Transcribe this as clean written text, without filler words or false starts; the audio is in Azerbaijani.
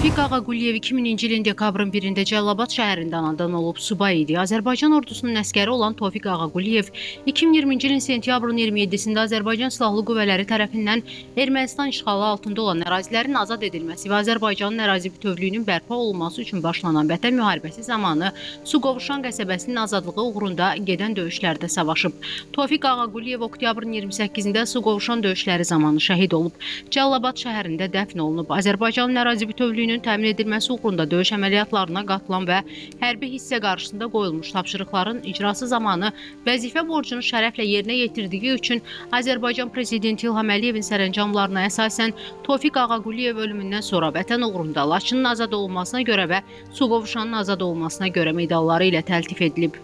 Tofiq Ağaquliyev 2000-ci ilin dekabrın 1-də Cəlilabad şəhərində anadan olub, subay idi. Azərbaycan ordusunun əsgəri olan Tofiq Ağaquliyev 2020-ci ilin sentyabrın 27-sində Azərbaycan Silahlı Qüvvələri tərəfindən Ermənistan işğalı altında olan ərazilərin azad edilməsi və Azərbaycanın ərazi bütövlüyünün bərpa olunması üçün başlanan Vətən müharibəsi zamanı Suqovuşan qəsəbəsinin azadlığı uğrunda gedən döyüşlərdə savaşıb. Tofiq Ağaquliyev oktyabrın 28-də Suqovuşan döyüşləri zamanı şəhid olub. Cəlilabad şəhərində dəfn olunub. Azərbaycanın ərazi bütövlüyünün təmin edilməsi uğrunda döyüş əməliyyatlarına qatılan və hərbi hissə qarşısında qoyulmuş tapşırıqların icrası zamanı vəzifə borcunu şərəflə yerinə yetirdiyi üçün Azərbaycan Prezidenti İlham Əliyevin sərəncamlarına əsasən Tofiq Ağaquliyev ölümündən sonra Vətən uğrunda Laçının azad olunmasına görə və Suqovuşanın azad olunmasına görə medalları ilə təltif edilib.